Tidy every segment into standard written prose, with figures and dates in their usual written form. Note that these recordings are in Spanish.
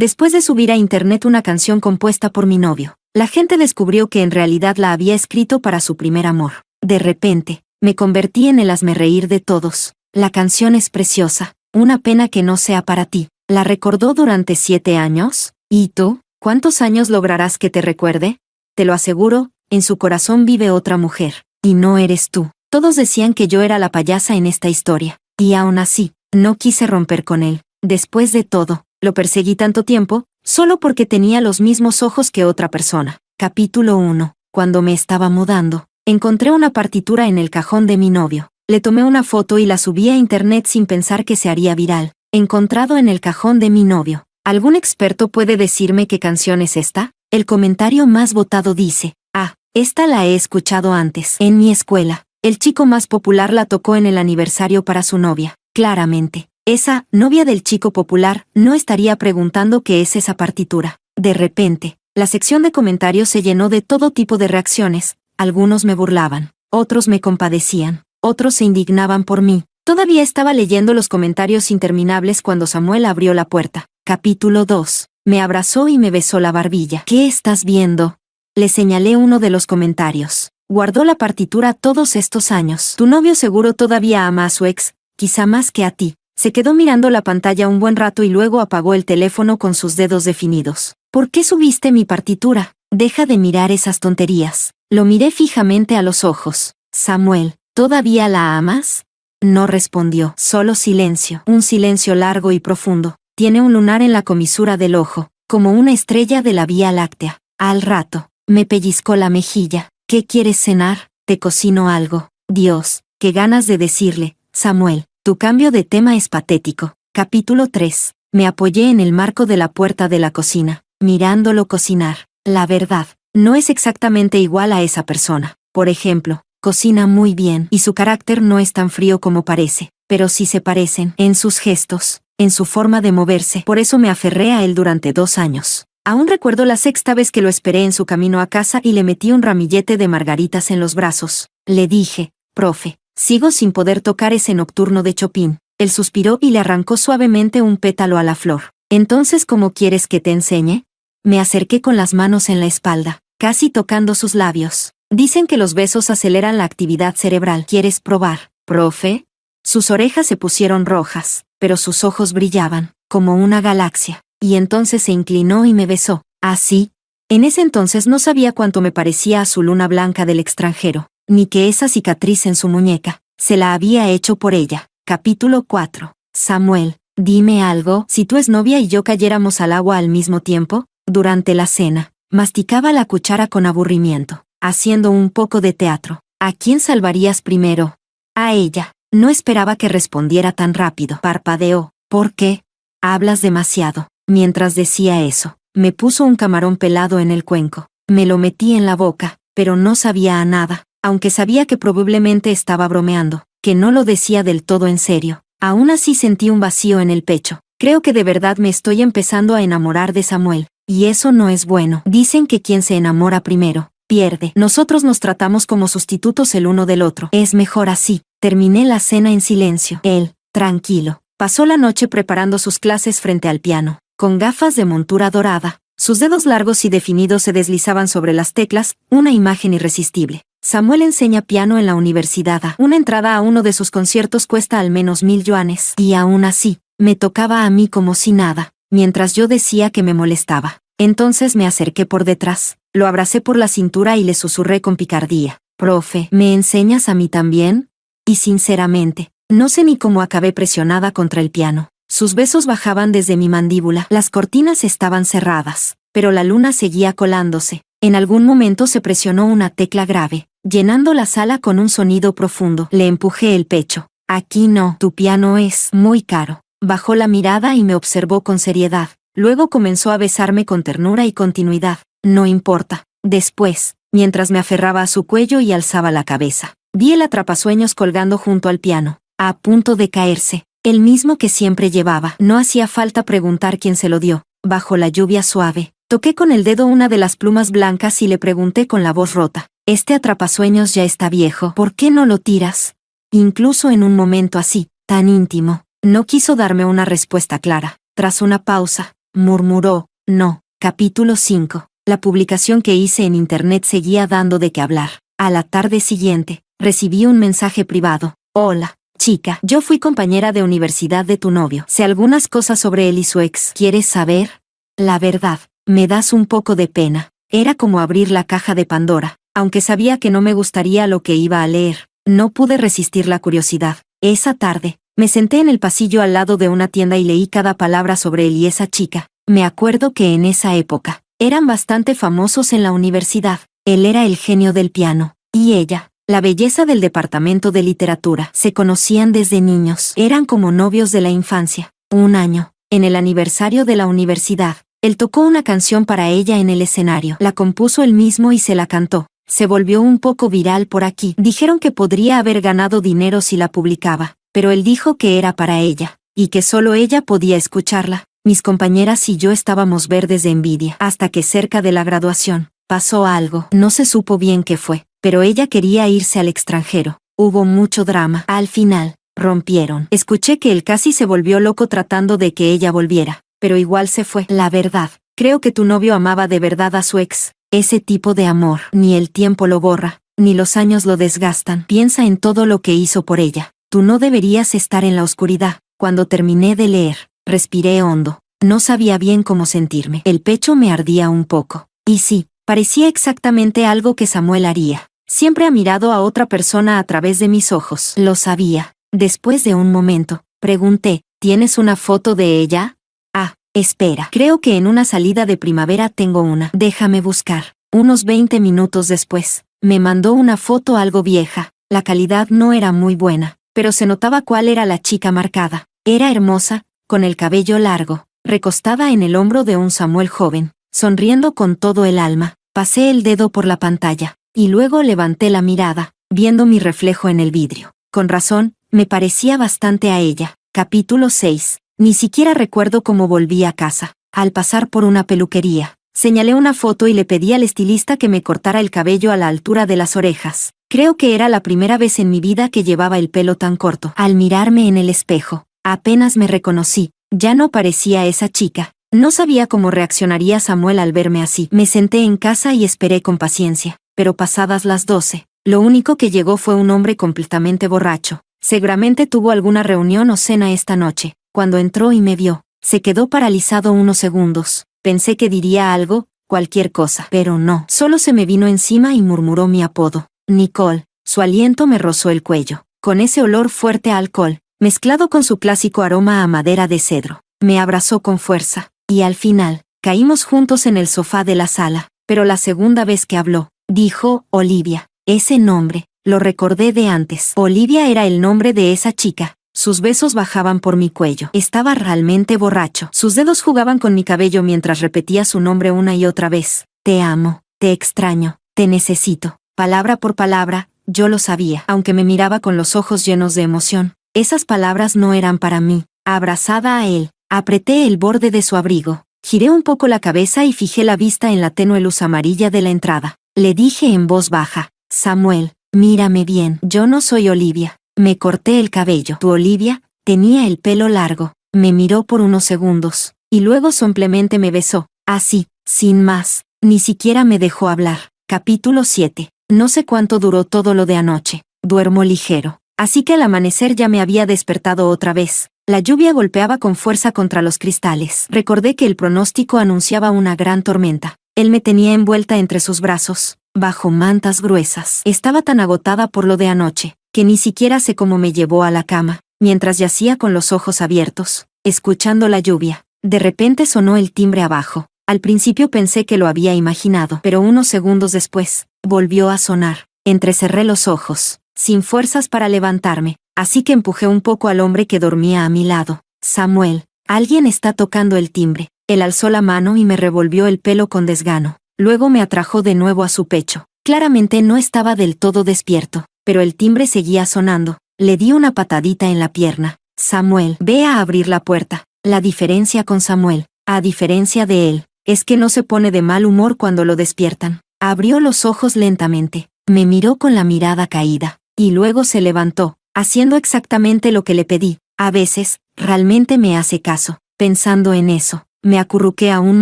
después de subir a internet una canción compuesta por mi novio. La gente descubrió que en realidad la había escrito para su primer amor. De repente, me convertí en el hazmerreír de todos. La canción es preciosa, una pena que no sea para ti. ¿La recordó durante 7 años? ¿Y tú? ¿Cuántos años lograrás que te recuerde? Te lo aseguro, en su corazón vive otra mujer, y no eres tú. Todos decían que yo era la payasa en esta historia, y aún así, no quise romper con él. Después de todo, lo perseguí tanto tiempo, solo porque tenía los mismos ojos que otra persona. Capítulo 1. Cuando me estaba mudando, encontré una partitura en el cajón de mi novio. Le tomé una foto y la subí a internet sin pensar que se haría viral. Encontrado en el cajón de mi novio. ¿Algún experto puede decirme qué canción es esta? El comentario más votado dice: ah, esta la he escuchado antes. En mi escuela, el chico más popular la tocó en el aniversario para su novia. Claramente, esa novia del chico popular no estaría preguntando qué es esa partitura. De repente, la sección de comentarios se llenó de todo tipo de reacciones. Algunos me burlaban, otros me compadecían, otros se indignaban por mí. Todavía estaba leyendo los comentarios interminables cuando Samuel abrió la puerta. Capítulo 2. Me abrazó y me besó la barbilla. ¿Qué estás viendo? Le señalé uno de los comentarios. Guardó la partitura todos estos años. Tu novio seguro todavía ama a su ex, quizá más que a ti. Se quedó mirando la pantalla un buen rato y luego apagó el teléfono con sus dedos definidos. ¿Por qué subiste mi partitura? Deja de mirar esas tonterías. Lo miré fijamente a los ojos. Samuel, ¿todavía la amas? No respondió, solo silencio, un silencio largo y profundo. Tiene un lunar en la comisura del ojo, como una estrella de la Vía Láctea. Al rato, me pellizcó la mejilla. ¿Qué quieres cenar? Te cocino algo. Dios, qué ganas de decirle: Samuel, tu cambio de tema es patético. Capítulo 3. Me apoyé en el marco de la puerta de la cocina, mirándolo cocinar. La verdad, no es exactamente igual a esa persona. Por ejemplo, cocina muy bien y su carácter no es tan frío como parece, pero sí se parecen en sus gestos, en su forma de moverse. Por eso me aferré a él durante 2 años. Aún recuerdo la 6ª vez que lo esperé en su camino a casa y le metí un ramillete de margaritas en los brazos. Le dije: profe, sigo sin poder tocar ese nocturno de Chopin. Él suspiró y le arrancó suavemente un pétalo a la flor. Entonces, ¿cómo quieres que te enseñe? Me acerqué con las manos en la espalda, casi tocando sus labios. Dicen que los besos aceleran la actividad cerebral. ¿Quieres probar, profe? Sus orejas se pusieron rojas, pero sus ojos brillaban, como una galaxia, y entonces se inclinó y me besó. ¿Así? En ese entonces no sabía cuánto me parecía a su luna blanca del extranjero, ni que esa cicatriz en su muñeca se la había hecho por ella. Capítulo 4. Samuel, dime algo. Si tu exnovia y yo cayéramos al agua al mismo tiempo, durante la cena, masticaba la cuchara con aburrimiento, haciendo un poco de teatro. ¿A quién salvarías primero? A ella. No esperaba que respondiera tan rápido. Parpadeó. ¿Por qué? Hablas demasiado. Mientras decía eso, me puso un camarón pelado en el cuenco. Me lo metí en la boca, pero no sabía a nada, aunque sabía que probablemente estaba bromeando, que no lo decía del todo en serio. Aún así sentí un vacío en el pecho. Creo que de verdad me estoy empezando a enamorar de Samuel, y eso no es bueno. Dicen que quien se enamora primero, pierde. Nosotros nos tratamos como sustitutos el uno del otro. Es mejor así. Terminé la cena en silencio. Él, tranquilo, pasó la noche preparando sus clases frente al piano, con gafas de montura dorada. Sus dedos largos y definidos se deslizaban sobre las teclas, una imagen irresistible. Samuel enseña piano en la universidad. Una entrada a uno de sus conciertos cuesta al menos 1000 yuanes. Y aún así, me tocaba a mí como si nada, mientras yo decía que me molestaba. Entonces me acerqué por detrás, lo abracé por la cintura y le susurré con picardía: profe, ¿me enseñas a mí también? Y sinceramente, no sé ni cómo acabé presionada contra el piano. Sus besos bajaban desde mi mandíbula. Las cortinas estaban cerradas, pero la luna seguía colándose. En algún momento se presionó una tecla grave, llenando la sala con un sonido profundo. Le empujé el pecho. Aquí no, tu piano es muy caro. Bajó la mirada y me observó con seriedad. Luego comenzó a besarme con ternura y continuidad. No importa. Después, mientras me aferraba a su cuello y alzaba la cabeza, vi el atrapasueños colgando junto al piano, a punto de caerse, el mismo que siempre llevaba. No hacía falta preguntar quién se lo dio. Bajo la lluvia suave, toqué con el dedo una de las plumas blancas y le pregunté con la voz rota: este atrapasueños ya está viejo, ¿por qué no lo tiras? Incluso en un momento así, tan íntimo, no quiso darme una respuesta clara. Tras una pausa, murmuró. No. Capítulo 5. La publicación que hice en internet seguía dando de qué hablar. A la tarde siguiente, recibí un mensaje privado. Hola, chica. Yo fui compañera de universidad de tu novio. Sé algunas cosas sobre él y su ex. ¿Quieres saber? La verdad, me das un poco de pena. Era como abrir la caja de Pandora. Aunque sabía que no me gustaría lo que iba a leer, no pude resistir la curiosidad. Esa tarde, me senté en el pasillo al lado de una tienda y leí cada palabra sobre él y esa chica. Me acuerdo que en esa época, eran bastante famosos en la universidad. Él era el genio del piano, y ella, la belleza del departamento de literatura. Se conocían desde niños. Eran como novios de la infancia. Un año, en el aniversario de la universidad, él tocó una canción para ella en el escenario. La compuso él mismo y se la cantó. Se volvió un poco viral por aquí. Dijeron que podría haber ganado dinero si la publicaba, pero él dijo que era para ella, y que solo ella podía escucharla. Mis compañeras y yo estábamos verdes de envidia, hasta que cerca de la graduación, pasó algo. No se supo bien qué fue, pero ella quería irse al extranjero. Hubo mucho drama. Al final, rompieron. Escuché que él casi se volvió loco tratando de que ella volviera, pero igual se fue. La verdad, creo que tu novio amaba de verdad a su ex. Ese tipo de amor, ni el tiempo lo borra, ni los años lo desgastan. Piensa en todo lo que hizo por ella. Tú no deberías estar en la oscuridad. Cuando terminé de leer, respiré hondo. No sabía bien cómo sentirme. El pecho me ardía un poco. Y sí, parecía exactamente algo que Samuel haría. Siempre ha mirado a otra persona a través de mis ojos. Lo sabía. Después de un momento, pregunté, ¿tienes una foto de ella? Ah, espera. Creo que en una salida de primavera tengo una. Déjame buscar. Unos 20 minutos después, me mandó una foto algo vieja. La calidad no era muy buena, pero se notaba cuál era la chica marcada. Era hermosa, con el cabello largo, recostada en el hombro de un Samuel joven, sonriendo con todo el alma. Pasé el dedo por la pantalla, y luego levanté la mirada, viendo mi reflejo en el vidrio. Con razón, me parecía bastante a ella. Capítulo 6. Ni siquiera recuerdo cómo volví a casa. Al pasar por una peluquería, señalé una foto y le pedí al estilista que me cortara el cabello a la altura de las orejas. Creo que era la primera vez en mi vida que llevaba el pelo tan corto. Al mirarme en el espejo, apenas me reconocí. Ya no parecía esa chica. No sabía cómo reaccionaría Samuel al verme así. Me senté en casa y esperé con paciencia, pero pasadas las 12, lo único que llegó fue un hombre completamente borracho. Seguramente tuvo alguna reunión o cena esta noche. Cuando entró y me vio, se quedó paralizado unos segundos. Pensé que diría algo, cualquier cosa, pero no. Solo se me vino encima y murmuró mi apodo. Nicole. Su aliento me rozó el cuello, con ese olor fuerte a alcohol, mezclado con su clásico aroma a madera de cedro. Me abrazó con fuerza, y al final, caímos juntos en el sofá de la sala. Pero la segunda vez que habló, dijo, Olivia. Ese nombre, lo recordé de antes. Olivia era el nombre de esa chica. Sus besos bajaban por mi cuello. Estaba realmente borracho. Sus dedos jugaban con mi cabello mientras repetía su nombre una y otra vez. Te amo, te extraño, te necesito. Palabra por palabra, yo lo sabía, aunque me miraba con los ojos llenos de emoción. Esas palabras no eran para mí. Abrazada a él, apreté el borde de su abrigo. Giré un poco la cabeza y fijé la vista en la tenue luz amarilla de la entrada. Le dije en voz baja, Samuel, mírame bien. Yo no soy Olivia. Me corté el cabello. Tu Olivia tenía el pelo largo. Me miró por unos segundos, y luego simplemente me besó. Así, sin más. Ni siquiera me dejó hablar. Capítulo 7. No sé cuánto duró todo lo de anoche. Duermo ligero. Así que al amanecer ya me había despertado otra vez. La lluvia golpeaba con fuerza contra los cristales. Recordé que el pronóstico anunciaba una gran tormenta. Él me tenía envuelta entre sus brazos, bajo mantas gruesas. Estaba tan agotada por lo de anoche, que ni siquiera sé cómo me llevó a la cama, mientras yacía con los ojos abiertos, escuchando la lluvia. De repente sonó el timbre abajo. Al principio pensé que lo había imaginado, pero unos segundos después, volvió a sonar. Entrecerré los ojos, sin fuerzas para levantarme, así que empujé un poco al hombre que dormía a mi lado. Samuel, alguien está tocando el timbre. Él alzó la mano y me revolvió el pelo con desgano. Luego me atrajo de nuevo a su pecho. Claramente no estaba del todo despierto, pero el timbre seguía sonando. Le di una patadita en la pierna. Samuel, ve a abrir la puerta. La diferencia con Samuel, a diferencia de él, es que no se pone de mal humor cuando lo despiertan. Abrió los ojos lentamente, me miró con la mirada caída, y luego se levantó, haciendo exactamente lo que le pedí. A veces, realmente me hace caso. Pensando en eso, Me acurruqué aún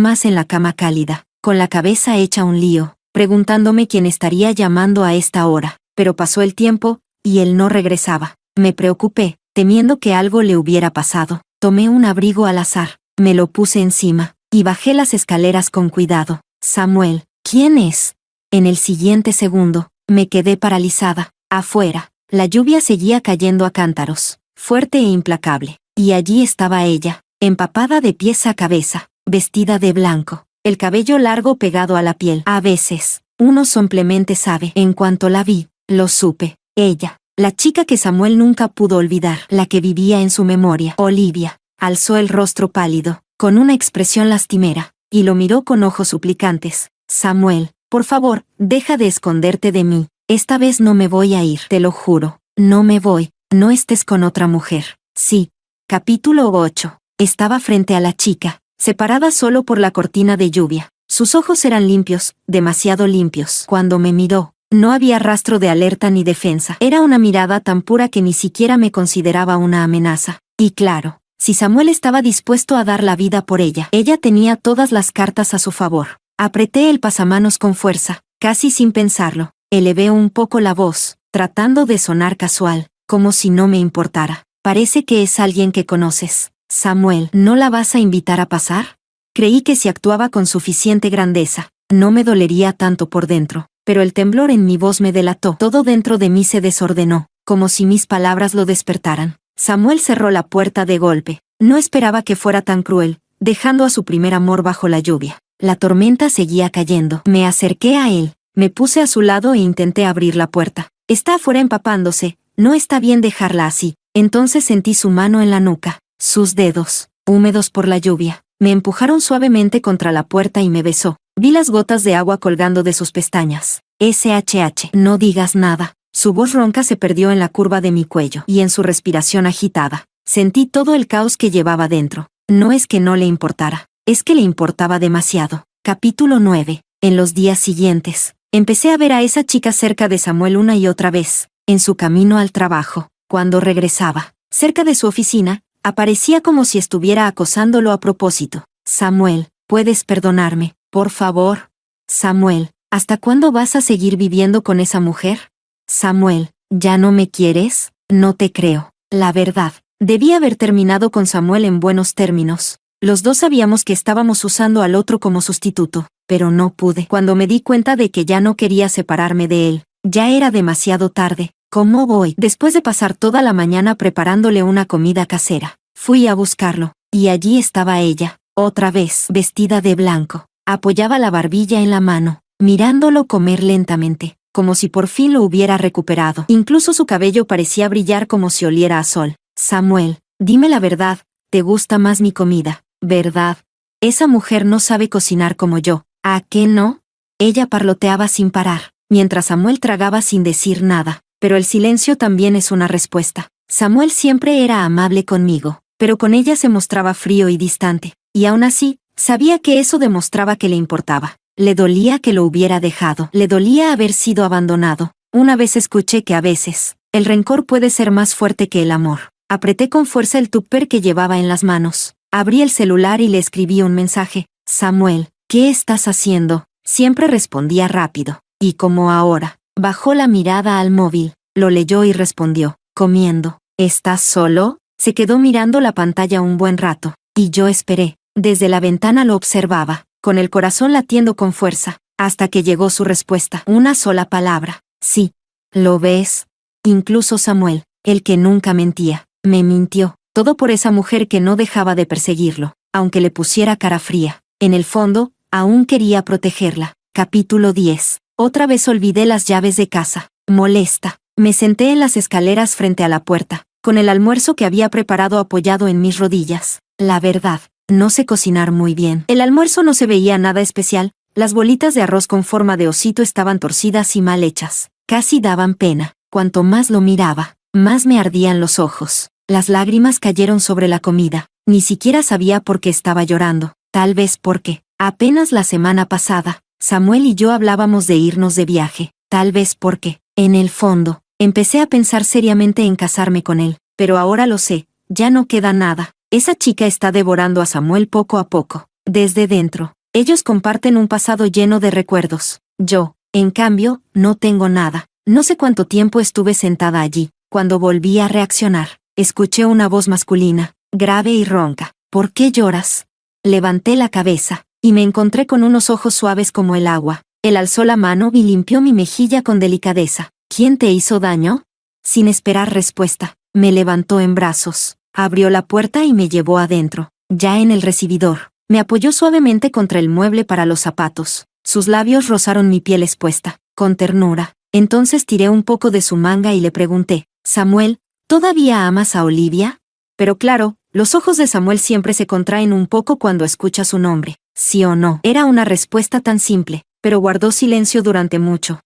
más en la cama cálida, con la cabeza hecha un lío, preguntándome quién estaría llamando a esta hora. Pero pasó el tiempo, y él no regresaba. Me preocupé, temiendo que algo le hubiera pasado. Tomé un abrigo al azar, me lo puse encima, y bajé las escaleras con cuidado. Samuel, ¿quién es? En el siguiente segundo, me quedé paralizada. Afuera, la lluvia seguía cayendo a cántaros, fuerte e implacable. Y allí estaba ella, empapada de pies a cabeza, vestida de blanco, el cabello largo pegado a la piel. A veces, uno simplemente sabe. En cuanto la vi, lo supe. Ella, la chica que Samuel nunca pudo olvidar, la que vivía en su memoria. Olivia, alzó el rostro pálido, con una expresión lastimera, y lo miró con ojos suplicantes. Samuel, por favor, deja de esconderte de mí. Esta vez no me voy a ir, te lo juro. No me voy, no estés con otra mujer. Sí. Capítulo 8. Estaba frente a la chica, separada solo por la cortina de lluvia. Sus ojos eran limpios, demasiado limpios. Cuando me miró, no había rastro de alerta ni defensa. Era una mirada tan pura que ni siquiera me consideraba una amenaza. Y claro, si Samuel estaba dispuesto a dar la vida por ella, ella tenía todas las cartas a su favor. Apreté el pasamanos con fuerza, casi sin pensarlo. Elevé un poco la voz, tratando de sonar casual, como si no me importara. Parece que es alguien que conoces. Samuel, ¿no la vas a invitar a pasar? Creí que si actuaba con suficiente grandeza, no me dolería tanto por dentro, pero el temblor en mi voz me delató. Todo dentro de mí se desordenó, como si mis palabras lo despertaran. Samuel cerró la puerta de golpe. No esperaba que fuera tan cruel, dejando a su primer amor bajo la lluvia. La tormenta seguía cayendo. Me acerqué a él, me puse a su lado e intenté abrir la puerta. Está afuera empapándose, no está bien dejarla así. Entonces sentí su mano en la nuca, sus dedos, húmedos por la lluvia, me empujaron suavemente contra la puerta y me besó. Vi las gotas de agua colgando de sus pestañas. SHH, no digas nada. Su voz ronca se perdió en la curva de mi cuello y en su respiración agitada. Sentí todo el caos que llevaba dentro. No es que no le importara, es que le importaba demasiado. Capítulo 9. En los días siguientes, empecé a ver a esa chica cerca de Samuel una y otra vez, en su camino al trabajo. Cuando regresaba, cerca de su oficina, aparecía como si estuviera acosándolo a propósito. Samuel, ¿puedes perdonarme, por favor? Samuel, ¿hasta cuándo vas a seguir viviendo con esa mujer? Samuel, ¿ya no me quieres? No te creo. La verdad, debí haber terminado con Samuel en buenos términos. Los dos sabíamos que estábamos usando al otro como sustituto, pero no pude. Cuando me di cuenta de que ya no quería separarme de él, ya era demasiado tarde. ¿Cómo voy? Después de pasar toda la mañana preparándole una comida casera, fui a buscarlo, y allí estaba ella, otra vez, vestida de blanco. Apoyaba la barbilla en la mano, mirándolo comer lentamente, como si por fin lo hubiera recuperado. Incluso su cabello parecía brillar como si oliera a sol. Samuel, dime la verdad, ¿te gusta más mi comida, verdad? Esa mujer no sabe cocinar como yo, ¿a qué no? Ella parloteaba sin parar, mientras Samuel tragaba sin decir nada. Pero el silencio también es una respuesta. Samuel siempre era amable conmigo, pero con ella se mostraba frío y distante, y aún así, sabía que eso demostraba que le importaba. Le dolía que lo hubiera dejado, le dolía haber sido abandonado. Una vez escuché que a veces, el rencor puede ser más fuerte que el amor. Apreté con fuerza el tupper que llevaba en las manos. Abrí el celular y le escribí un mensaje. Samuel, ¿qué estás haciendo? Siempre respondía rápido, y como ahora. Bajó la mirada al móvil, lo leyó y respondió, comiendo. ¿Estás solo? Se quedó mirando la pantalla un buen rato, y yo esperé. Desde la ventana lo observaba, con el corazón latiendo con fuerza, hasta que llegó su respuesta. Una sola palabra. Sí. ¿Lo ves? Incluso Samuel, el que nunca mentía, me mintió. Todo por esa mujer que no dejaba de perseguirlo, aunque le pusiera cara fría. En el fondo, aún quería protegerla. Capítulo 10. Otra vez olvidé las llaves de casa. Molesta, me senté en las escaleras frente a la puerta, con el almuerzo que había preparado apoyado en mis rodillas. La verdad, no sé cocinar muy bien. El almuerzo no se veía nada especial, las bolitas de arroz con forma de osito estaban torcidas y mal hechas. Casi daban pena. Cuanto más lo miraba, más me ardían los ojos. Las lágrimas cayeron sobre la comida. Ni siquiera sabía por qué estaba llorando. Tal vez porque, apenas la semana pasada, Samuel y yo hablábamos de irnos de viaje. Tal vez porque, en el fondo, empecé a pensar seriamente en casarme con él. Pero ahora lo sé, ya no queda nada. Esa chica está devorando a Samuel poco a poco. desde dentro. Ellos comparten un pasado lleno de recuerdos. Yo, en cambio, no tengo nada. No sé cuánto tiempo estuve sentada allí. Cuando volví a reaccionar, escuché una voz masculina, grave y ronca. ¿Por qué lloras? Levanté la cabeza, y me encontré con unos ojos suaves como el agua. Él alzó la mano y limpió mi mejilla con delicadeza. ¿Quién te hizo daño? Sin esperar respuesta, me levantó en brazos, abrió la puerta y me llevó adentro. Ya en el recibidor, me apoyó suavemente contra el mueble para los zapatos. Sus labios rozaron mi piel expuesta, con ternura. Entonces tiré un poco de su manga y le pregunté, Samuel, ¿todavía amas a Olivia? Pero claro, los ojos de Samuel siempre se contraen un poco cuando escucha su nombre. ¿Sí o no? Era una respuesta tan simple, pero guardó silencio durante mucho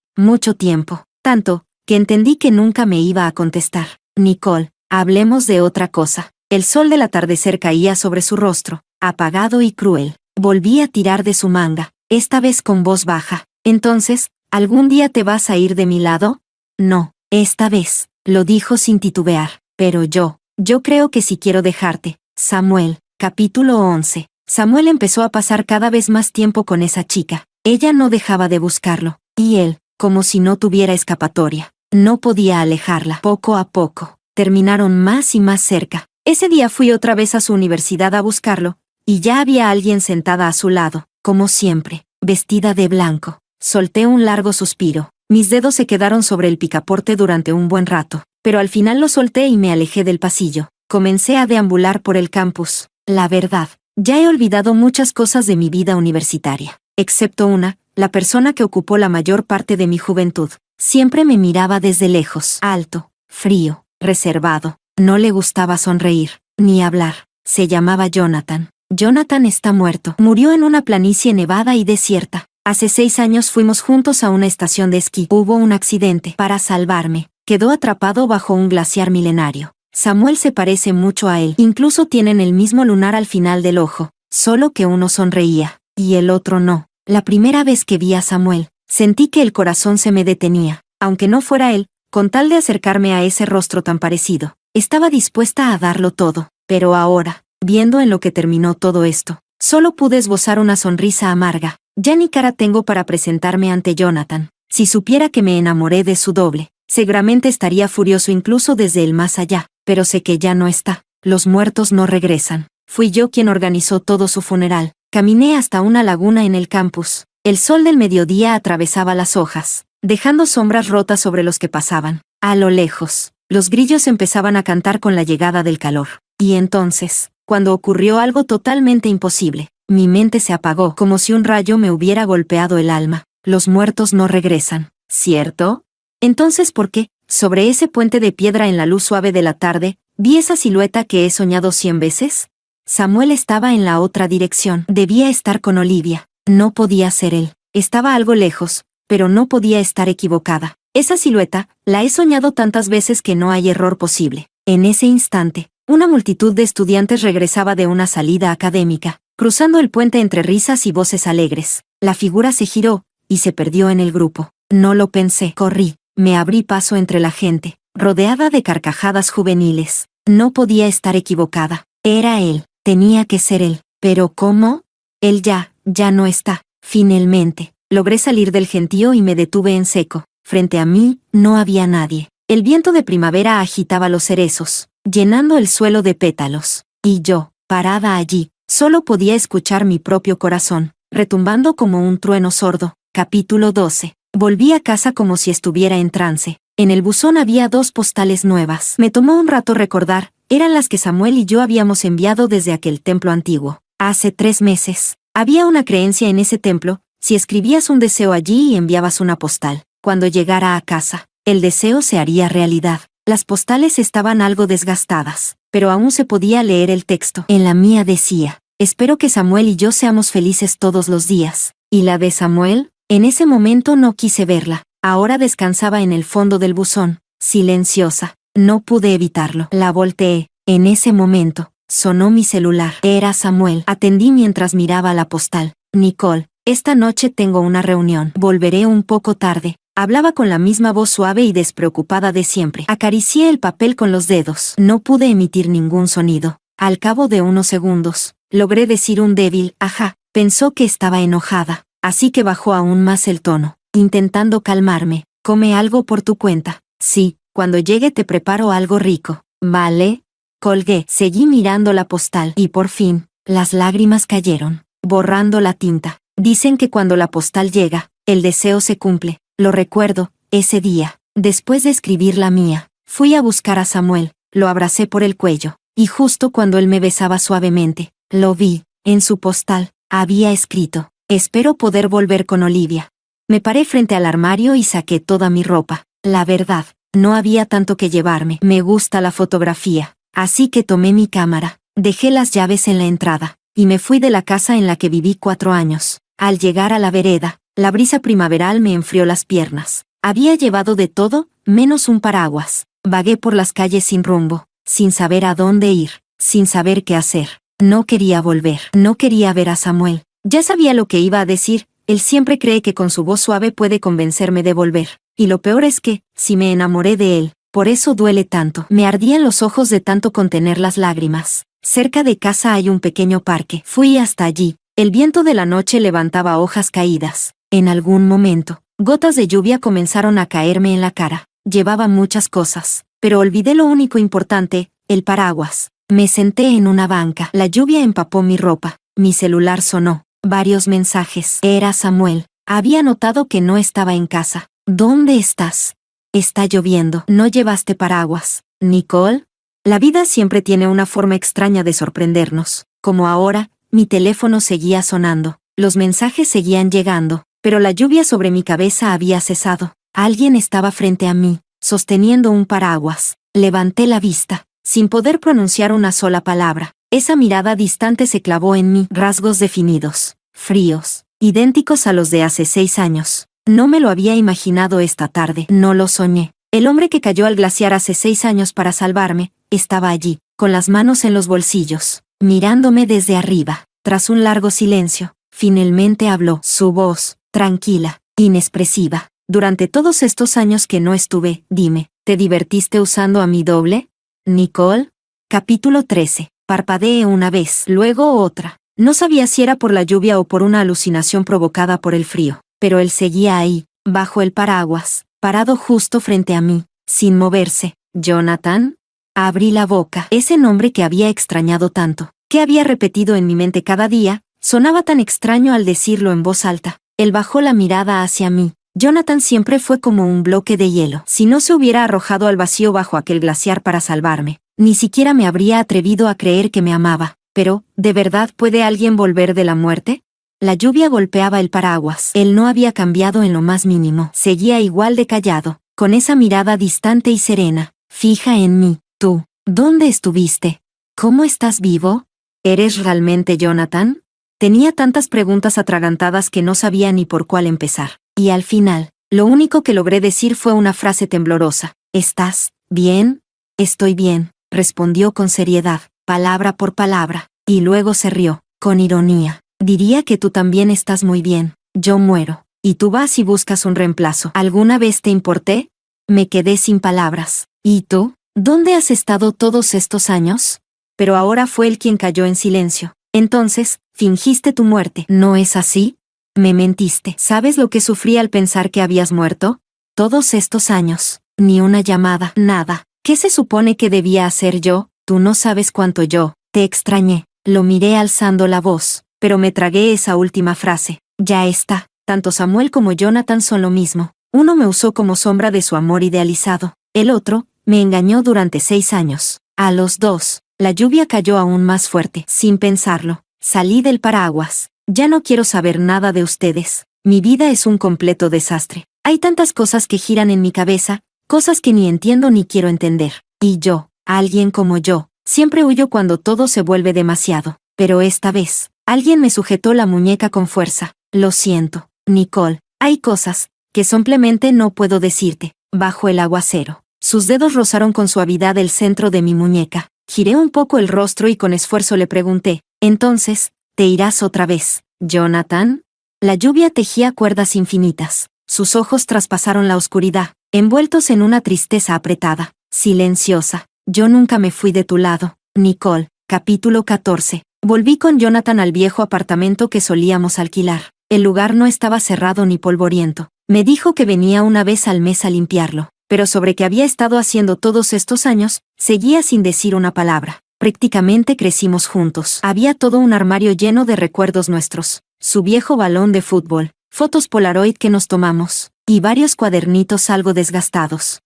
tiempo. Tanto, que entendí que nunca me iba a contestar. Nicole, hablemos de otra cosa. El sol del atardecer caía sobre su rostro, apagado y cruel. Volví a tirar de su manga, esta vez con voz baja. Entonces, ¿algún día te vas a ir de mi lado? No, esta vez, lo dijo sin titubear. Pero yo creo que sí quiero dejarte. Samuel, capítulo 11. Samuel empezó a pasar cada vez más tiempo con esa chica. Ella no dejaba de buscarlo, y él, como si no tuviera escapatoria, no podía alejarla. Poco a poco, terminaron más y más cerca. Ese día fui otra vez a su universidad a buscarlo, y ya había alguien sentada a su lado, como siempre, vestida de blanco. Solté un largo suspiro. Mis dedos se quedaron sobre el picaporte durante un buen rato, pero al final lo solté y me alejé del pasillo. Comencé a deambular por el campus. La verdad, ya he olvidado muchas cosas de mi vida universitaria, excepto una, la persona que ocupó la mayor parte de mi juventud. Siempre me miraba desde lejos, alto, frío, reservado. No le gustaba sonreír, ni hablar. Se llamaba Jonathan. Jonathan está muerto. Murió en una planicie nevada y desierta. Hace 6 años fuimos juntos a una estación de esquí. Hubo un accidente. Para salvarme, quedó atrapado bajo un glaciar milenario. Samuel se parece mucho a él. Incluso tienen el mismo lunar al final del ojo, solo que uno sonreía, y el otro no. La primera vez que vi a Samuel, sentí que el corazón se me detenía. Aunque no fuera él, con tal de acercarme a ese rostro tan parecido, estaba dispuesta a darlo todo. Pero ahora, viendo en lo que terminó todo esto, solo pude esbozar una sonrisa amarga. Ya ni cara tengo para presentarme ante Jonathan. Si supiera que me enamoré de su doble, seguramente estaría furioso incluso desde el más allá. Pero sé que ya no está. Los muertos no regresan. Fui yo quien organizó todo su funeral. Caminé hasta una laguna en el campus. El sol del mediodía atravesaba las hojas, dejando sombras rotas sobre los que pasaban. A lo lejos, los grillos empezaban a cantar con la llegada del calor. Y entonces, cuando ocurrió algo totalmente imposible, mi mente se apagó como si un rayo me hubiera golpeado el alma. Los muertos no regresan, ¿cierto? Entonces, ¿por qué? Sobre ese puente de piedra en la luz suave de la tarde, vi esa silueta que he soñado 100 veces. Samuel estaba en la otra dirección. Debía estar con Olivia. No podía ser él. Estaba algo lejos, pero no podía estar equivocada. Esa silueta, la he soñado tantas veces que no hay error posible. En ese instante, una multitud de estudiantes regresaba de una salida académica, cruzando el puente entre risas y voces alegres. La figura se giró, y se perdió en el grupo. No lo pensé. Corrí. Me abrí paso entre la gente, rodeada de carcajadas juveniles. No podía estar equivocada. Era él. Tenía que ser él. ¿Pero cómo? Él ya no está. Finalmente, logré salir del gentío y me detuve en seco. Frente a mí, no había nadie. El viento de primavera agitaba los cerezos, llenando el suelo de pétalos. Y yo, parada allí, solo podía escuchar mi propio corazón, retumbando como un trueno sordo. Capítulo 12. Volví a casa como si estuviera en trance. En el buzón había 2 postales nuevas. Me tomó un rato recordar, eran las que Samuel y yo habíamos enviado desde aquel templo antiguo. Hace 3 meses. Había una creencia en ese templo, si escribías un deseo allí y enviabas una postal, cuando llegara a casa, el deseo se haría realidad. Las postales estaban algo desgastadas, pero aún se podía leer el texto. En la mía decía, espero que Samuel y yo seamos felices todos los días. ¿Y la de Samuel? En ese momento no quise verla. Ahora descansaba en el fondo del buzón, silenciosa. No pude evitarlo. La volteé. En ese momento, sonó mi celular. Era Samuel. Atendí mientras miraba la postal. Nicole, esta noche tengo una reunión. Volveré un poco tarde. Hablaba con la misma voz suave y despreocupada de siempre. Acaricié el papel con los dedos. No pude emitir ningún sonido. Al cabo de unos segundos, Logré decir un débil, ajá. Pensó que estaba enojada, así que bajó aún más el tono, intentando calmarme. Come algo por tu cuenta. Sí, cuando llegue te preparo algo rico. ¿Vale? Colgué, seguí mirando la postal y por fin, las lágrimas cayeron, borrando la tinta. Dicen que cuando la postal llega, el deseo se cumple. Lo recuerdo, ese día, después de escribir la mía, fui a buscar a Samuel, lo abracé por el cuello, y justo cuando él me besaba suavemente, lo vi, en su postal, había escrito, espero poder volver con Olivia. Me paré frente al armario y saqué toda mi ropa. La verdad, no había tanto que llevarme. Me gusta la fotografía, así que tomé mi cámara, dejé las llaves en la entrada, y me fui de la casa en la que viví 4 años. Al llegar a la vereda, la brisa primaveral me enfrió las piernas. Había llevado de todo, menos un paraguas. Vagué por las calles sin rumbo, sin saber a dónde ir, sin saber qué hacer. No quería volver, no quería ver a Samuel. Ya sabía lo que iba a decir, él siempre cree que con su voz suave puede convencerme de volver. Y lo peor es que, si me enamoré de él, por eso duele tanto. Me ardían los ojos de tanto contener las lágrimas. Cerca de casa hay un pequeño parque. Fui hasta allí. El viento de la noche levantaba hojas caídas. En algún momento, gotas de lluvia comenzaron a caerme en la cara. Llevaba muchas cosas, pero olvidé lo único importante, el paraguas. Me senté en una banca. La lluvia empapó mi ropa. Mi celular sonó. Varios mensajes. Era Samuel. Había notado que no estaba en casa. ¿Dónde estás? Está lloviendo. ¿No llevaste paraguas, Nicole? La vida siempre tiene una forma extraña de sorprendernos. Como ahora, mi teléfono seguía sonando. Los mensajes seguían llegando, pero la lluvia sobre mi cabeza había cesado. Alguien estaba frente a mí, sosteniendo un paraguas. Levanté la vista, sin poder pronunciar una sola palabra. Esa mirada distante se clavó en mí. Rasgos definidos, fríos, idénticos a los de hace 6 años. No me lo había imaginado esta tarde. No lo soñé. El hombre que cayó al glaciar hace 6 años para salvarme, estaba allí, con las manos en los bolsillos, mirándome desde arriba. Tras un largo silencio, finalmente habló. Su voz, tranquila, inexpresiva. Durante todos estos años que no estuve, dime, ¿te divertiste usando a mi doble, Nicole? Capítulo 13. Parpadeé una vez, luego otra. No sabía si era por la lluvia o por una alucinación provocada por el frío, pero él seguía ahí, bajo el paraguas, parado justo frente a mí, sin moverse. ¿Jonathan? Abrí la boca. Ese nombre que había extrañado tanto, que había repetido en mi mente cada día, sonaba tan extraño al decirlo en voz alta. Él bajó la mirada hacia mí. Jonathan siempre fue como un bloque de hielo. Si no se hubiera arrojado al vacío bajo aquel glaciar para salvarme, ni siquiera me habría atrevido a creer que me amaba. Pero, ¿de verdad puede alguien volver de la muerte? La lluvia golpeaba el paraguas. Él no había cambiado en lo más mínimo. Seguía igual de callado, con esa mirada distante y serena, fija en mí. Tú, ¿dónde estuviste? ¿Cómo estás vivo? ¿Eres realmente Jonathan? Tenía tantas preguntas atragantadas que no sabía ni por cuál empezar. Y al final, lo único que logré decir fue una frase temblorosa. ¿Estás bien? Estoy bien, respondió con seriedad, palabra por palabra, y luego se rió, con ironía. Diría que tú también estás muy bien. Yo muero, y tú vas y buscas un reemplazo. ¿Alguna vez te importé? Me quedé sin palabras. ¿Y tú? ¿Dónde has estado todos estos años? Pero ahora fue él quien cayó en silencio. Entonces, fingiste tu muerte. ¿No es así? Me mentiste. ¿Sabes lo que sufrí al pensar que habías muerto? Todos estos años. Ni una llamada, nada. ¿Qué se supone que debía hacer yo? Tú no sabes cuánto yo te extrañé. Lo miré alzando la voz, pero me tragué esa última frase. Ya está. Tanto Samuel como Jonathan son lo mismo. Uno me usó como sombra de su amor idealizado. El otro, me engañó durante 6 años. A los dos, la lluvia cayó aún más fuerte. Sin pensarlo, salí del paraguas. Ya no quiero saber nada de ustedes. Mi vida es un completo desastre. Hay tantas cosas que giran en mi cabeza, cosas que ni entiendo ni quiero entender. Y yo, alguien como yo, siempre huyo cuando todo se vuelve demasiado. Pero esta vez, alguien me sujetó la muñeca con fuerza. Lo siento, Nicole. Hay cosas que simplemente no puedo decirte. Bajo el aguacero, sus dedos rozaron con suavidad el centro de mi muñeca. Giré un poco el rostro y con esfuerzo le pregunté, entonces, ¿te irás otra vez, Jonathan? La lluvia tejía cuerdas infinitas. Sus ojos traspasaron la oscuridad, envueltos en una tristeza apretada, silenciosa. Yo nunca me fui de tu lado, Nicole. Capítulo 14. Volví con Jonathan al viejo apartamento que solíamos alquilar. El lugar no estaba cerrado ni polvoriento. Me dijo que venía una vez al mes a limpiarlo, pero sobre qué había estado haciendo todos estos años, seguía sin decir una palabra. Prácticamente crecimos juntos. Había todo un armario lleno de recuerdos nuestros. Su viejo balón de fútbol, fotos Polaroid que nos tomamos, y varios cuadernitos algo desgastados.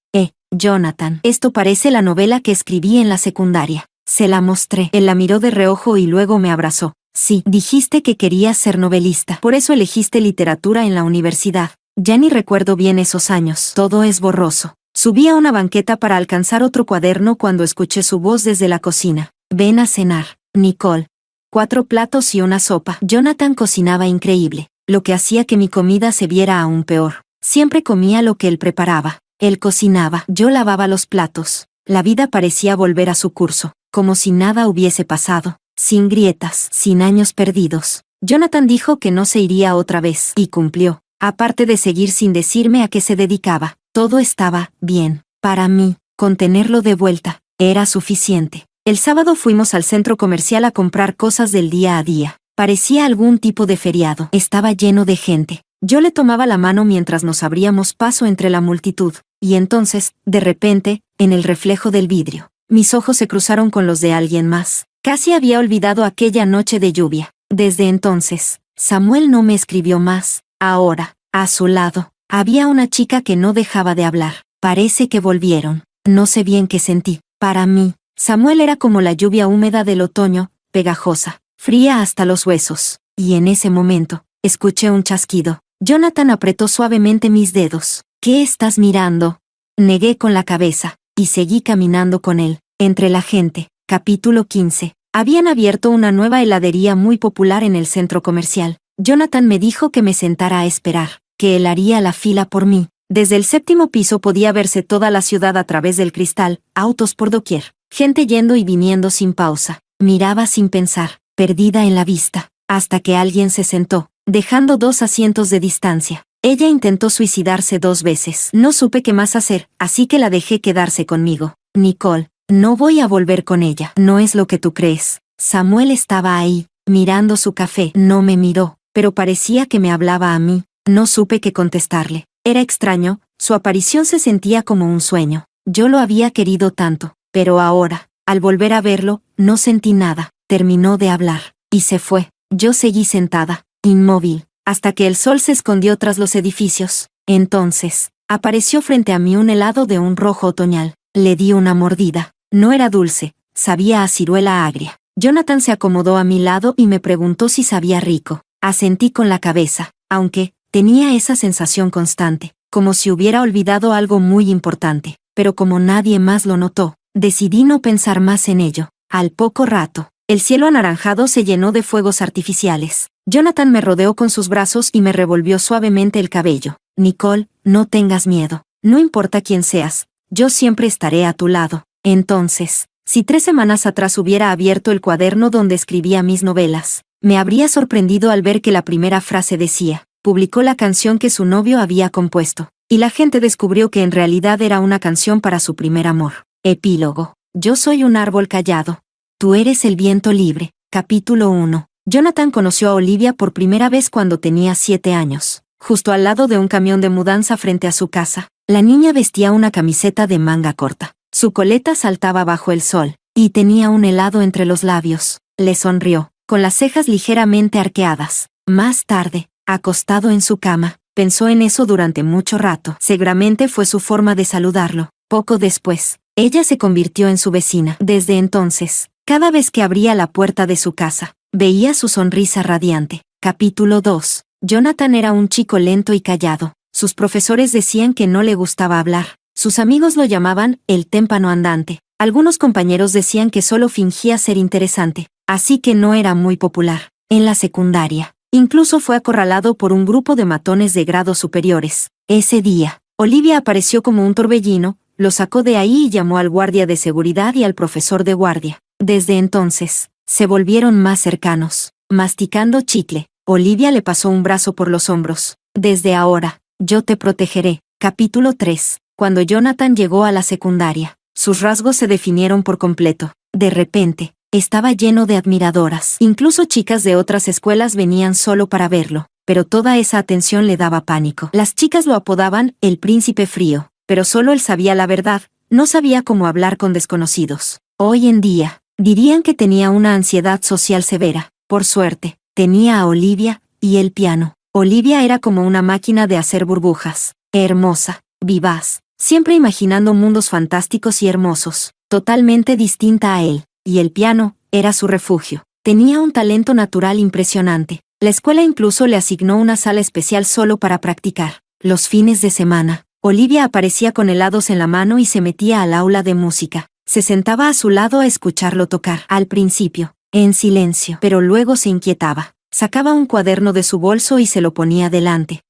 Jonathan, esto parece la novela que escribí en la secundaria. Se la mostré. Él la miró de reojo y luego me abrazó. Sí, dijiste que querías ser novelista. Por eso elegiste literatura en la universidad. Ya ni recuerdo bien esos años. Todo es borroso. Subí a una banqueta para alcanzar otro cuaderno cuando escuché su voz desde la cocina. Ven a cenar, Nicole. 4 platos y una sopa. Jonathan cocinaba increíble, lo que hacía que mi comida se viera aún peor. Siempre comía lo que él preparaba. Él cocinaba, yo lavaba los platos. La vida parecía volver a su curso, como si nada hubiese pasado, sin grietas, sin años perdidos. Jonathan dijo que no se iría otra vez, y cumplió. Aparte de seguir sin decirme a qué se dedicaba, todo estaba bien. Para mí, con tenerlo de vuelta, era suficiente. El sábado fuimos al centro comercial a comprar cosas del día a día. Parecía algún tipo de feriado. Estaba lleno de gente. Yo le tomaba la mano mientras nos abríamos paso entre la multitud, y entonces, de repente, en el reflejo del vidrio, mis ojos se cruzaron con los de alguien más. Casi había olvidado aquella noche de lluvia. Desde entonces, Samuel no me escribió más. Ahora, a su lado, había una chica que no dejaba de hablar. Parece que volvieron. No sé bien qué sentí. Para mí, Samuel era como la lluvia húmeda del otoño, pegajosa, fría hasta los huesos. Y en ese momento, escuché un chasquido. Jonathan apretó suavemente mis dedos. ¿Qué estás mirando? Negué con la cabeza, y seguí caminando con él, entre la gente. Capítulo 15. Habían abierto una nueva heladería muy popular en el centro comercial. Jonathan me dijo que me sentara a esperar, que él haría la fila por mí. Desde el 7º piso podía verse toda la ciudad a través del cristal, autos por doquier, gente yendo y viniendo sin pausa. Miraba sin pensar, perdida en la vista, hasta que alguien se sentó, dejando 2 asientos de distancia. Ella intentó suicidarse 2 veces. No supe qué más hacer, así que la dejé quedarse conmigo. Nicole, no voy a volver con ella. No es lo que tú crees. Samuel estaba ahí, mirando su café. No me miró, pero parecía que me hablaba a mí. No supe qué contestarle. Era extraño, su aparición se sentía como un sueño. Yo lo había querido tanto, pero ahora, al volver a verlo, no sentí nada. Terminó de hablar, y se fue. Yo seguí sentada, inmóvil, hasta que el sol se escondió tras los edificios. Entonces, apareció frente a mí un helado de un rojo otoñal. Le di una mordida. No era dulce, sabía a ciruela agria. Jonathan se acomodó a mi lado y me preguntó si sabía rico. Asentí con la cabeza, aunque tenía esa sensación constante, como si hubiera olvidado algo muy importante. Pero como nadie más lo notó, decidí no pensar más en ello. Al poco rato, el cielo anaranjado se llenó de fuegos artificiales. Jonathan me rodeó con sus brazos y me revolvió suavemente el cabello. Nicole, no tengas miedo. No importa quién seas, yo siempre estaré a tu lado. Entonces, si 3 semanas atrás hubiera abierto el cuaderno donde escribía mis novelas, me habría sorprendido al ver que la primera frase decía, publicó la canción que su novio había compuesto, y la gente descubrió que en realidad era una canción para su primer amor. Epílogo. Yo soy un árbol callado. Tú eres el viento libre. Capítulo 1. Jonathan conoció a Olivia por primera vez cuando tenía 7 años, justo al lado de un camión de mudanza frente a su casa. La niña vestía una camiseta de manga corta. Su coleta saltaba bajo el sol, y tenía un helado entre los labios. Le sonrió, con las cejas ligeramente arqueadas. Más tarde, acostado en su cama, pensó en eso durante mucho rato. Seguramente fue su forma de saludarlo. Poco después, ella se convirtió en su vecina. Desde entonces, cada vez que abría la puerta de su casa, veía su sonrisa radiante. Capítulo 2. Jonathan era un chico lento y callado. Sus profesores decían que no le gustaba hablar. Sus amigos lo llamaban el témpano andante. Algunos compañeros decían que solo fingía ser interesante, así que no era muy popular. En la secundaria, incluso fue acorralado por un grupo de matones de grados superiores. Ese día, Olivia apareció como un torbellino, lo sacó de ahí y llamó al guardia de seguridad y al profesor de guardia. Desde entonces, se volvieron más cercanos. Masticando chicle, Olivia le pasó un brazo por los hombros. Desde ahora, yo te protegeré. Capítulo 3. Cuando Jonathan llegó a la secundaria, sus rasgos se definieron por completo. De repente, Estaba lleno de admiradoras. Incluso chicas de otras escuelas venían solo para verlo, pero toda esa atención le daba pánico. Las chicas lo apodaban el príncipe frío, pero solo él sabía la verdad, no sabía cómo hablar con desconocidos. Hoy en día, dirían que tenía una ansiedad social severa. Por suerte, tenía a Olivia y el piano. Olivia era como una máquina de hacer burbujas. Hermosa, vivaz, siempre imaginando mundos fantásticos y hermosos, totalmente distinta a él. Y el piano era su refugio. Tenía un talento natural impresionante. La escuela incluso le asignó una sala especial solo para practicar. Los fines de semana, Olivia aparecía con helados en la mano y se metía al aula de música. Se sentaba a su lado a escucharlo tocar. Al principio, en silencio, pero luego se inquietaba. Sacaba un cuaderno de su bolso y se lo ponía delante.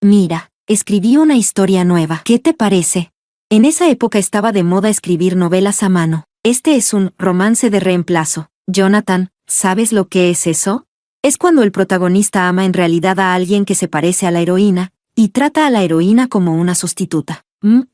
Mira, escribí una historia nueva. ¿Qué te parece? En esa época estaba de moda escribir novelas a mano. Este es un romance de reemplazo. Jonathan, ¿sabes lo que es eso? Es cuando el protagonista ama en realidad a alguien que se parece a la heroína, y trata a la heroína como una sustituta.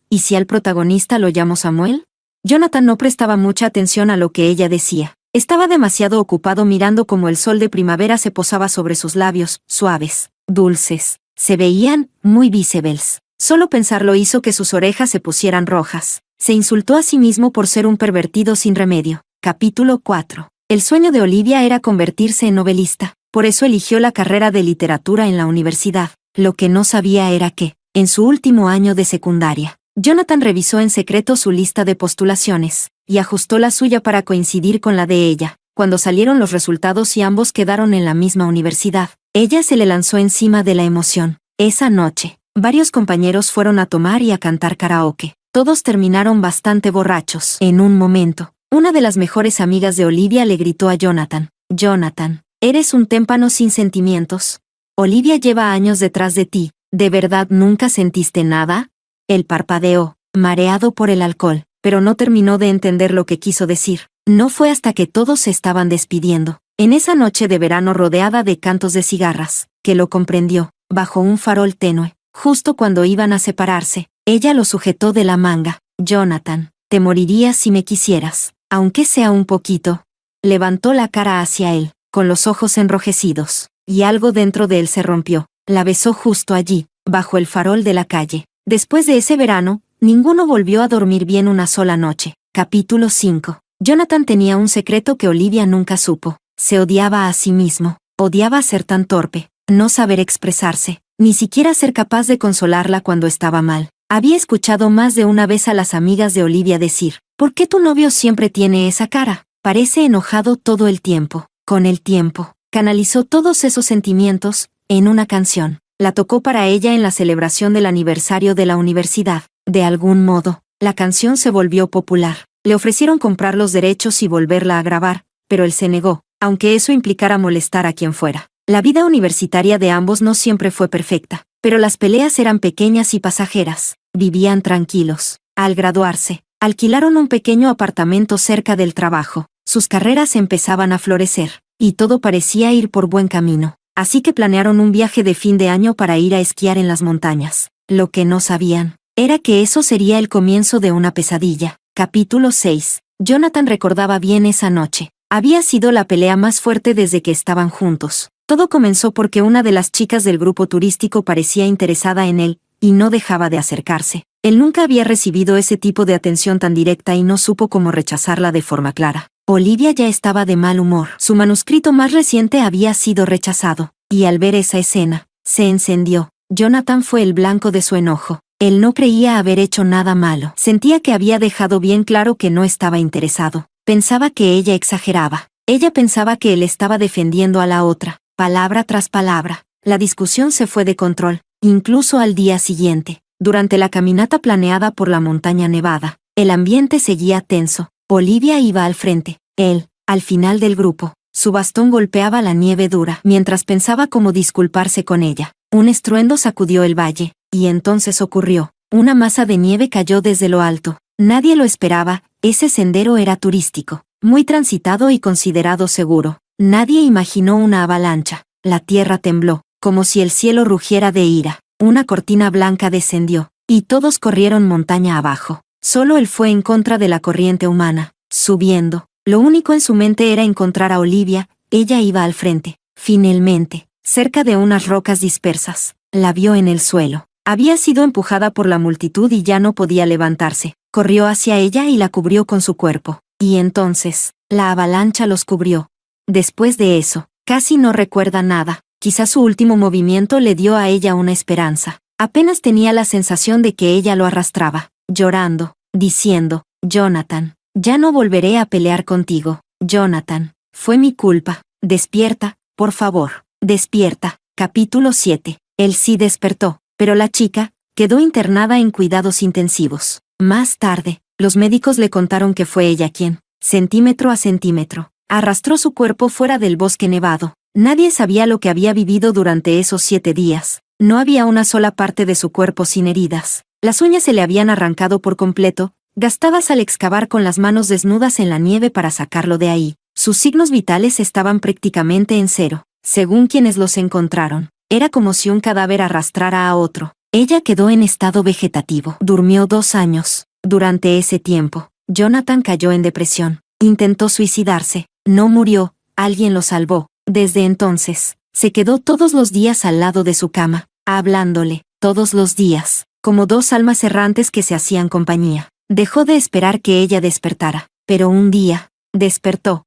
¿Y si al protagonista lo llamo Samuel? Jonathan no prestaba mucha atención a lo que ella decía. Estaba demasiado ocupado mirando cómo el sol de primavera se posaba sobre sus labios, suaves, dulces. Se veían muy visibles. Solo pensarlo hizo que sus orejas se pusieran rojas. Se insultó a sí mismo por ser un pervertido sin remedio. Capítulo 4. El sueño de Olivia era convertirse en novelista. Por eso eligió la carrera de literatura en la universidad. Lo que no sabía era que, en su último año de secundaria, Jonathan revisó en secreto su lista de postulaciones, y ajustó la suya para coincidir con la de ella. Cuando salieron los resultados y ambos quedaron en la misma universidad, ella se le lanzó encima de la emoción. Esa noche, varios compañeros fueron a tomar y a cantar karaoke. Todos terminaron bastante borrachos. En un momento, una de las mejores amigas de Olivia le gritó a Jonathan: «Jonathan, eres un témpano sin sentimientos. Olivia lleva años detrás de ti. ¿De verdad nunca sentiste nada?» Él parpadeó, mareado por el alcohol, pero no terminó de entender lo que quiso decir. No fue hasta que todos se estaban despidiendo, en esa noche de verano rodeada de cantos de cigarras, que lo comprendió. Bajo un farol tenue, justo cuando iban a separarse, ella lo sujetó de la manga. «Jonathan, te morirías si me quisieras, aunque sea un poquito». Levantó la cara hacia él, con los ojos enrojecidos, y algo dentro de él se rompió. La besó justo allí, bajo el farol de la calle. Después de ese verano, ninguno volvió a dormir bien una sola noche. Capítulo 5. Jonathan tenía un secreto que Olivia nunca supo. Se odiaba a sí mismo. Odiaba ser tan torpe, no saber expresarse, ni siquiera ser capaz de consolarla cuando estaba mal. Había escuchado más de una vez a las amigas de Olivia decir: «¿Por qué tu novio siempre tiene esa cara? Parece enojado todo el tiempo». Con el tiempo, canalizó todos esos sentimientos en una canción. La tocó para ella en la celebración del aniversario de la universidad. De algún modo, la canción se volvió popular. Le ofrecieron comprar los derechos y volverla a grabar, pero él se negó, aunque eso implicara molestar a quien fuera. La vida universitaria de ambos no siempre fue perfecta, pero las peleas eran pequeñas y pasajeras. Vivían tranquilos. Al graduarse, alquilaron un pequeño apartamento cerca del trabajo. Sus carreras empezaban a florecer, y todo parecía ir por buen camino. Así que planearon un viaje de fin de año para ir a esquiar en las montañas. Lo que no sabían era que eso sería el comienzo de una pesadilla. Capítulo 6. Jonathan recordaba bien esa noche. Había sido la pelea más fuerte desde que estaban juntos. Todo comenzó porque una de las chicas del grupo turístico parecía interesada en él, y no dejaba de acercarse. Él nunca había recibido ese tipo de atención tan directa y no supo cómo rechazarla de forma clara. Olivia ya estaba de mal humor. Su manuscrito más reciente había sido rechazado, y al ver esa escena, se encendió. Jonathan fue el blanco de su enojo. Él no creía haber hecho nada malo. Sentía que había dejado bien claro que no estaba interesado. Pensaba que ella exageraba. Ella pensaba que él estaba defendiendo a la otra. Palabra tras palabra, la discusión se fue de control, incluso al día siguiente. Durante la caminata planeada por la montaña nevada, el ambiente seguía tenso. Olivia iba al frente. Él, al final del grupo. Su bastón golpeaba la nieve dura mientras pensaba cómo disculparse con ella. Un estruendo sacudió el valle, y entonces ocurrió. Una masa de nieve cayó desde lo alto. Nadie lo esperaba. Ese sendero era turístico, muy transitado y considerado seguro. Nadie imaginó una avalancha. La tierra tembló, como si el cielo rugiera de ira. Una cortina blanca descendió, y todos corrieron montaña abajo. Solo él fue en contra de la corriente humana, subiendo, Lo único en su mente era encontrar a Olivia. Ella iba al frente. Finalmente, cerca de unas rocas dispersas, la vio en el suelo. Había sido empujada por la multitud y ya no podía levantarse. Corrió hacia ella y la cubrió con su cuerpo. Y entonces, la avalancha los cubrió. Después de eso, casi no recuerda nada. Quizás su último movimiento le dio a ella una esperanza. Apenas tenía la sensación de que ella lo arrastraba, llorando, diciendo: Jonathan, ya no volveré a pelear contigo. Jonathan, fue mi culpa. Despierta, por favor, despierta. Capítulo 7. Él sí despertó, pero la chica quedó internada en cuidados intensivos. Más tarde, los médicos le contaron que fue ella quien, centímetro a centímetro, arrastró su cuerpo fuera del bosque nevado. Nadie sabía lo que había vivido durante esos 7 días. No había una sola parte de su cuerpo sin heridas. Las uñas se le habían arrancado por completo, gastadas al excavar con las manos desnudas en la nieve para sacarlo de ahí. Sus signos vitales estaban prácticamente en cero. Según quienes los encontraron, era como si un cadáver arrastrara a otro. Ella quedó en estado vegetativo. Durmió 2 años. Durante ese tiempo, Jonathan cayó en depresión. Intentó suicidarse. No murió. Alguien lo salvó. Desde entonces, se quedó todos los días al lado de su cama, hablándole, todos los días, como 2 almas errantes que se hacían compañía. Dejó de esperar que ella despertara, pero un día, despertó,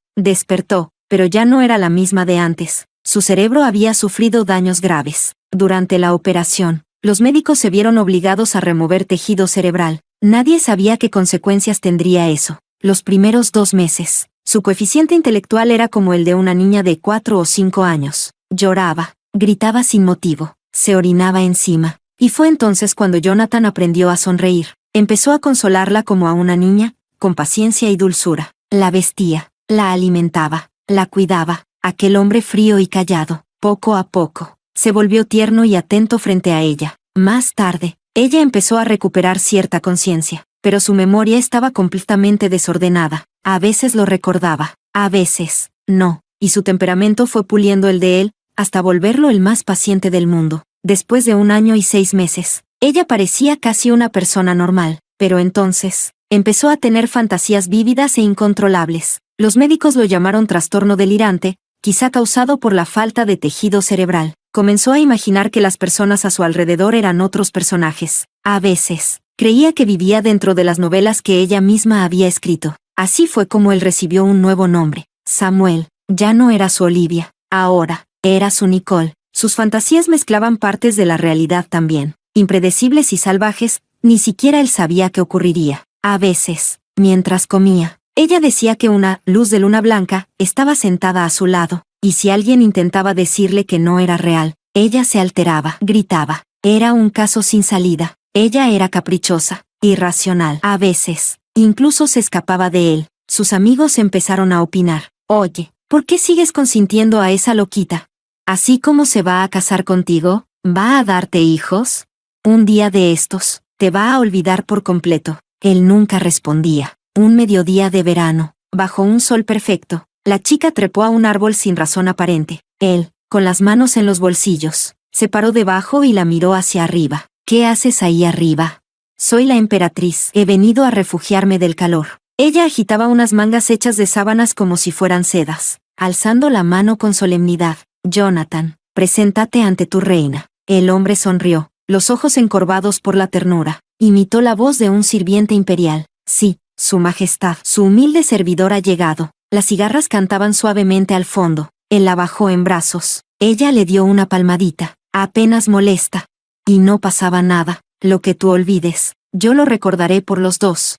pero ya no era la misma de antes. Su cerebro había sufrido daños graves. Durante la operación, los médicos se vieron obligados a remover tejido cerebral. Nadie sabía qué consecuencias tendría eso. Los primeros 2 meses, su coeficiente intelectual era como el de una niña de 4 o 5 años. Lloraba, gritaba sin motivo, se orinaba encima. Y fue entonces cuando Jonathan aprendió a sonreír. Empezó a consolarla como a una niña, con paciencia y dulzura. La vestía, la alimentaba, la cuidaba. Aquel hombre frío y callado, poco a poco, se volvió tierno y atento frente a ella. Más tarde, ella empezó a recuperar cierta conciencia, pero su memoria estaba completamente desordenada. A veces lo recordaba, a veces, no, y su temperamento fue puliendo el de él, hasta volverlo el más paciente del mundo. Después de 1 año y 6 meses, ella parecía casi una persona normal, pero entonces, empezó a tener fantasías vívidas e incontrolables. Los médicos lo llamaron trastorno delirante, quizá causado por la falta de tejido cerebral. Comenzó a imaginar que las personas a su alrededor eran otros personajes. A veces, creía que vivía dentro de las novelas que ella misma había escrito. Así fue como él recibió un nuevo nombre, Samuel. Ya no era su Olivia, ahora, era su Nicole. Sus fantasías mezclaban partes de la realidad también, impredecibles y salvajes, ni siquiera él sabía qué ocurriría. A veces, mientras comía, ella decía que una luz de luna blanca estaba sentada a su lado, y si alguien intentaba decirle que no era real, ella se alteraba, gritaba. Era un caso sin salida. Ella era caprichosa, irracional. A veces, incluso se escapaba de él. Sus amigos empezaron a opinar. Oye, ¿por qué sigues consintiendo a esa loquita? ¿Así como se va a casar contigo? ¿Va a darte hijos? Un día de estos, te va a olvidar por completo. Él nunca respondía. Un mediodía de verano, bajo un sol perfecto, la chica trepó a un árbol sin razón aparente. Él, con las manos en los bolsillos, se paró debajo y la miró hacia arriba. ¿Qué haces ahí arriba? Soy la emperatriz. He venido a refugiarme del calor. Ella agitaba unas mangas hechas de sábanas como si fueran sedas, alzando la mano con solemnidad. Jonathan, preséntate ante tu reina. El hombre sonrió, los ojos encorvados por la ternura. Imitó la voz de un sirviente imperial. Sí, su majestad. Su humilde servidor ha llegado. Las cigarras cantaban suavemente al fondo. Él la bajó en brazos. Ella le dio una palmadita, apenas molesta. Y no pasaba nada. Lo que tú olvides, yo lo recordaré por los 2.